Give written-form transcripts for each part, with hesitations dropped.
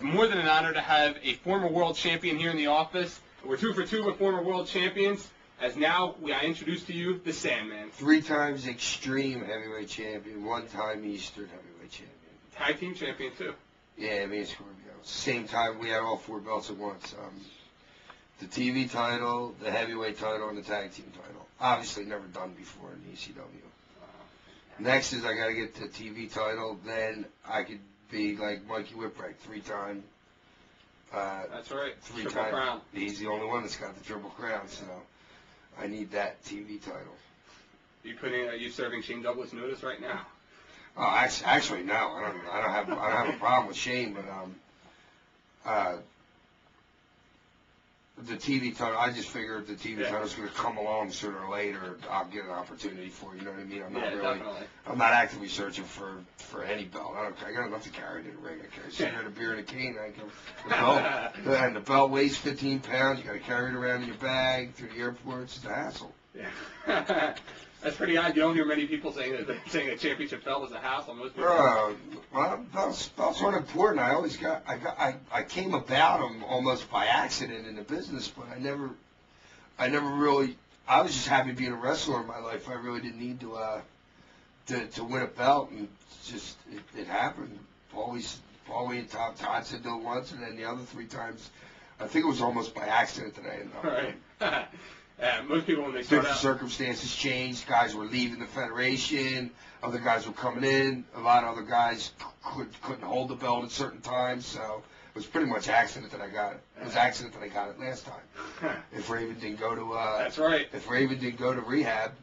more than an honor to have a former world champion here in the office. We're 2 for 2 with former world champions. As now, I introduce to you the Sandman. 3 times Extreme Heavyweight Champion, 1 time Eastern Heavyweight Champion. Tag Team Champion, too. Yeah, me and Scorpio. Same time, we had all 4 belts at once. The TV title, the Heavyweight title, and the Tag Team title. Obviously never done before in ECW. Next is I got to get the TV title, then I could be like Mikey Whipwreck, 3-time. That's right. 3 Triple time. Crown. He's the only one that's got the Triple Crown, so I need that TV title. Are you serving Shane Douglas notice right now? Oh, actually no. I don't have a problem with Shane, but the TV title. I just figured the TV title's going to come along sooner or later. I'll get an opportunity for it. You know what I mean? Definitely. I'm not actively searching for any belt. I got enough to carry to the ring. I carry a cigarette, a beer, and a cane. The belt, and the belt weighs 15 pounds. You got to carry it around in your bag through the airports. It's a hassle. Yeah. That's pretty odd. You don't hear many people saying a championship belt is a hassle. Most people. Well, belts aren't important. I came about them almost by accident in the business, but I never really. I was just happy being a wrestler in my life. I really didn't need to win a belt, and it happened. Paulie and Todd said no once, and then the other 3 times. I think it was almost by accident that I ended up. Right. Most people, when they start out, circumstances changed. Guys were leaving the federation. Other guys were coming in. A lot of other guys couldn't hold the belt at certain times. So it was pretty much accident that I got it. It was accident that I got it last time. If Raven didn't go to that's right. If Raven didn't go to rehab,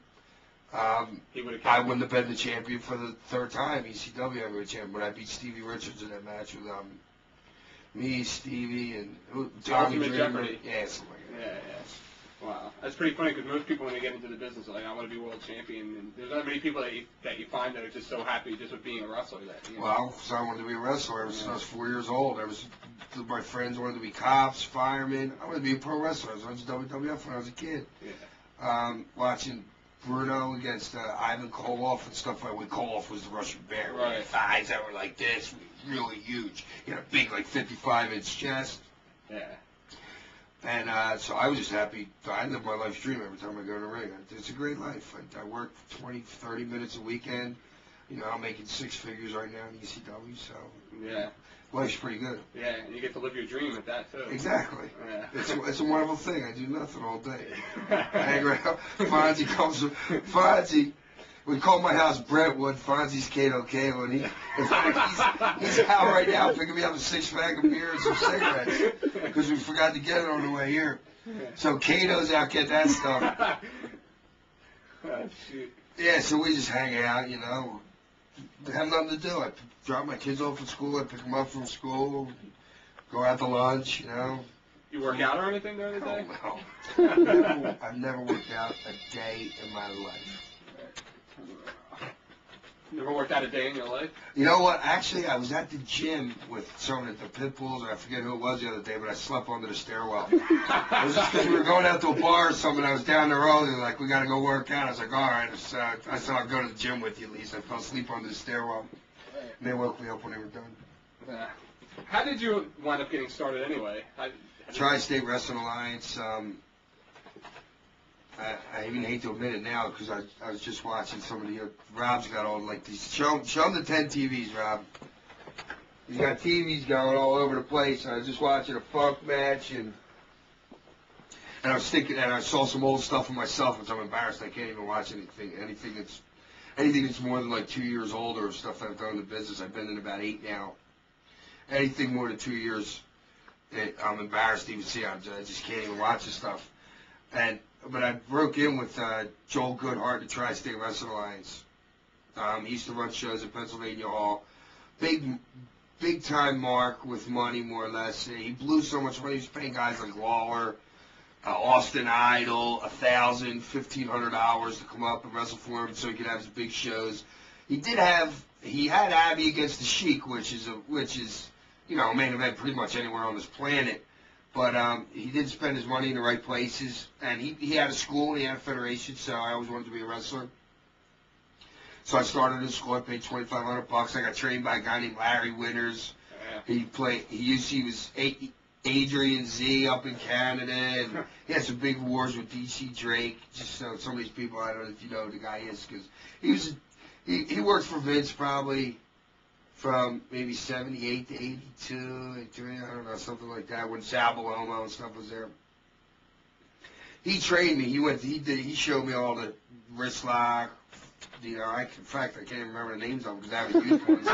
I wouldn't have been the champion for the 3rd time, ECW heavyweight champion. When I beat Stevie Richards in that match with me, Stevie, and Tommy Dreamer. Jeopardy. Yeah, something like that. Yeah. Wow, that's pretty funny because most people when they get into the business are like, I want to be world champion, and there's not many people that you find that are just so happy just with being a wrestler. Well, so I wanted to be a wrestler ever since I was 4 years old. My friends wanted to be cops, firemen. I wanted to be a pro wrestler. I was WWF when I was a kid. Yeah. Watching Bruno against Ivan Koloff and stuff like that. Koloff was the Russian bear. Right. He had thighs that were like this, really huge. He had a big, like 55-inch chest. Yeah. And so I was just happy. I live my life's dream every time I go to the ring. It's a great life. I work 20, 30 minutes a weekend. You know, I'm making 6 figures right now in ECW, so yeah, life's pretty good. Yeah, and you get to live your dream at that, too. Exactly. Yeah. It's a wonderful thing. I do nothing all day. I hang around. Fonzie. We call my house Brentwood. Fonzie's Kato, and he's out right now picking me up a 6-pack of beer and some cigarettes because we forgot to get it on the way here. So Kato's out getting that stuff. Oh, shoot. Yeah, so we just hang out, you know. Have nothing to do. I drop my kids off at school. I pick them up from school. Go out to lunch, you know. You work out or anything during the day? Oh, no. I've never worked out a day in my life. Never worked out a day in your life? You know what? Actually, I was at the gym with someone at the Pit Bulls, or I forget who it was the other day, but I slept under the stairwell. It was just because we were going out to a bar or something. I was down the road, and like, we got to go work out. I was like, all right. So I said, I'll go to the gym with you at least. I fell asleep under the stairwell. And they woke me up when they were done. How did you wind up getting started anyway? Tri-State Wrestling Alliance. I even hate to admit it now because I was just watching some of the Rob's got all like these. Show him the 10 TVs, Rob. He's got TVs going all over the place. I was just watching a funk match and I was thinking, and I saw some old stuff of myself, which I'm embarrassed. I can't even watch anything that's more than like 2 years old or stuff that I've done in the business. I've been in about 8 now. Anything more than 2 years, I'm embarrassed to even see. I just can't even watch the stuff. But I broke in with Joel Goodhart, the Tri-State Wrestling Alliance. He used to run shows at Pennsylvania Hall. Big time mark with money, more or less. He blew so much money. He was paying guys like Lawler, Austin Idol, $1,000, $1,500 to come up and wrestle for him so he could have his big shows. He had Abby against the Sheik, which is you know, a main event pretty much anywhere on this planet. But he did spend his money in the right places, and he had a school and he had a federation, so I always wanted to be a wrestler. So I started in school. I paid $2,500. I got trained by a guy named Larry Winters. He was Adrian Z up in Canada, and he had some big wars with DC Drake. Just so some of these people, I don't know if you know who the guy is, because he worked for Vince probably from maybe 78 to 82, 83, I don't know, something like that, when Sal Balomo and stuff was there. He trained me. He showed me all the wrist lock. In fact, I can't even remember the names of them because I haven't used one.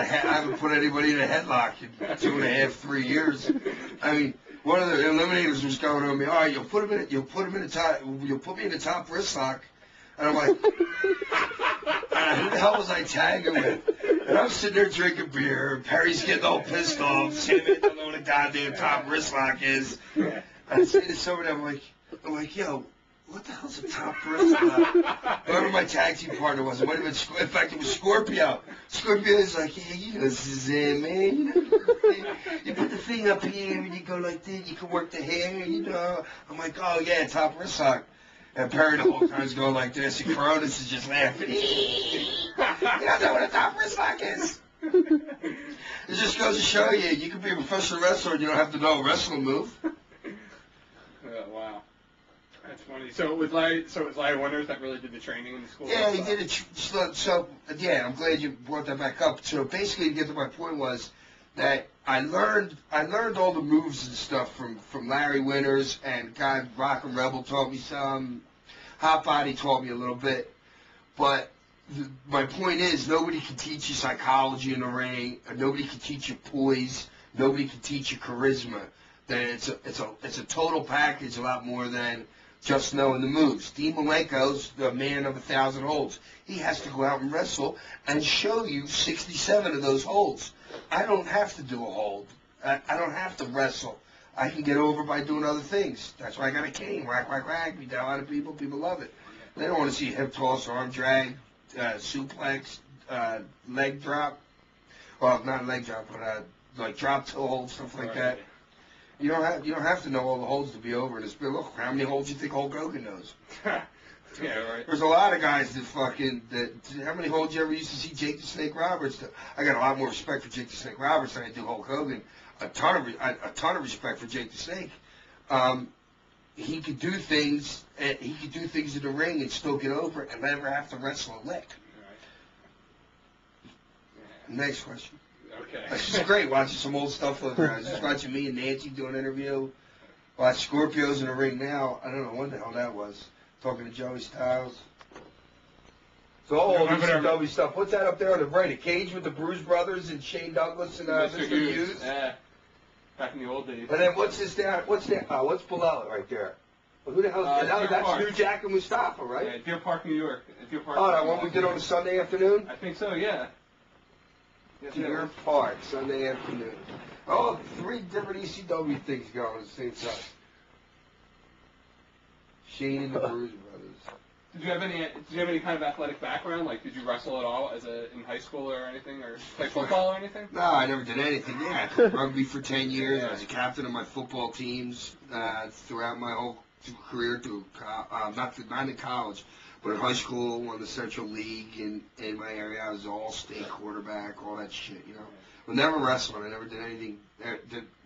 I haven't put anybody in a headlock in 2.5, 3 years. I mean, one of the eliminators was going on me. All right, you'll put me in the top wrist lock, and I'm like, who the hell was I tagging with? And I'm sitting there drinking beer, and Perry's getting all pissed off, saying they don't know what a goddamn top wrist lock is. I say to somebody, I'm like, yo, what the hell's a top wrist lock? Whoever my tag team partner was, it might have been, in fact, it was Scorpio. Scorpio's like, yeah, you know this is it, man. You put the thing up here and you go like this, you can work the hair, you know. I'm like, oh yeah, top wrist lock. And Perry the whole time is going like this, and Coronas is just laughing. You don't know what a top wrist lock is. It just goes to show you, you can be a professional wrestler and you don't have to know a wrestling move. Wow. That's funny. So it was Larry Winters that really did the training in the school? Yeah, he did it. So, yeah, I'm glad you brought that back up. So basically, to get to my point was that I learned all the moves and stuff from Larry Winters, and God, Rock and Rebel taught me some. Hot Body taught me a little bit. But my point is, nobody can teach you psychology in the ring. Nobody can teach you poise. Nobody can teach you charisma. That it's a total package, a lot more than just knowing the moves. Dean Malenko's the man of 1,000 holds. He has to go out and wrestle and show you 67 of those holds. I don't have to do a hold. I don't have to wrestle. I can get over by doing other things. That's why I got a cane. Whack, whack, whack. Beat down a lot of people. People love it. They don't want to see hip toss, arm drag, suplex, leg drop. Well, not leg drop, but like drop toe hold, stuff like that. You don't have to know all the holds to be over this. Look, how many holds do you think Hulk Hogan knows? Yeah, right. There's a lot of guys that how many holds you ever used to see Jake the Snake Roberts do? I got a lot more respect for Jake the Snake Roberts than I do Hulk Hogan. A ton of respect for Jake the Snake. He could do things. He could do things in the ring and still get over and never have to wrestle a lick. Right. Yeah. Next question. Okay. It's just great watching some old stuff over there. I was just watching me and Nancy do an interview. Watch Scorpio's in the ring now. I don't know what the hell that was. Talking to Joey Styles. So all ECW stuff. What's that up there on the right? A cage with the Bruise Brothers and Shane Douglas and Mr. Hughes. Yeah. Back in the old days. And then what's down? What's below it right there? Well, who the hell is that? That's New Jack and Mustafa, right? Yeah, Deer Park, New York. Deer Park. Oh, that one we did on a Sunday afternoon? I think so, yeah. Yes, Deer Park, Sunday afternoon. Oh, 3 different ECW things going at the same time. Shane and the Bruise Brothers. Did you have any kind of athletic background? Like, did you wrestle at all in high school or anything, or play football or anything? No, I never did anything. Yeah, I played rugby for 10 years. I was a captain of my football teams throughout my whole career. Not in college, but in high school, won the Central League in my area. I was an all-state quarterback, all that shit, you know. But never wrestling. I never did anything.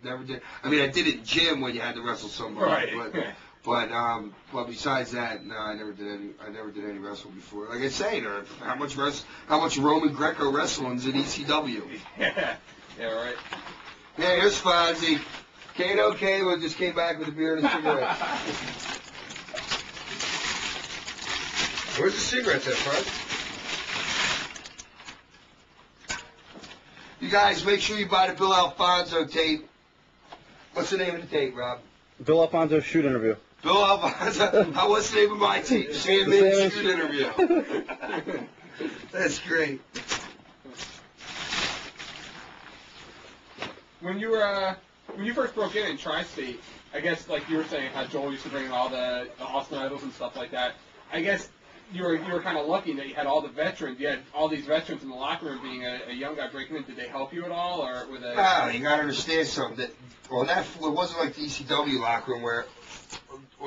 Never did. I mean, I did it in gym when you had to wrestle somebody. Right. But besides that, no, I never did any wrestling before. Like I say, how much Roman Greco wrestling's in ECW? Yeah, right. Yeah, here's Fonzie. Kano K just came back with a beer and a cigarette. Where's the cigarettes at, Fonz? You guys, make sure you buy the Bill Alfonso tape. What's the name of the tape, Rob? Bill Alfonso shoot interview. Bill Alfonso. What's the name of my tape? Sandman shoot interview. That's great. When you first broke in Tri-State, I guess like you were saying how Joel used to bring all the Austin Idols and stuff like that. I guess you were kind of lucky that you had all the veterans. You had all these veterans in the locker room. Being a young guy breaking in, did they help you at all, or were they? No, you gotta understand something. It wasn't like the ECW locker room where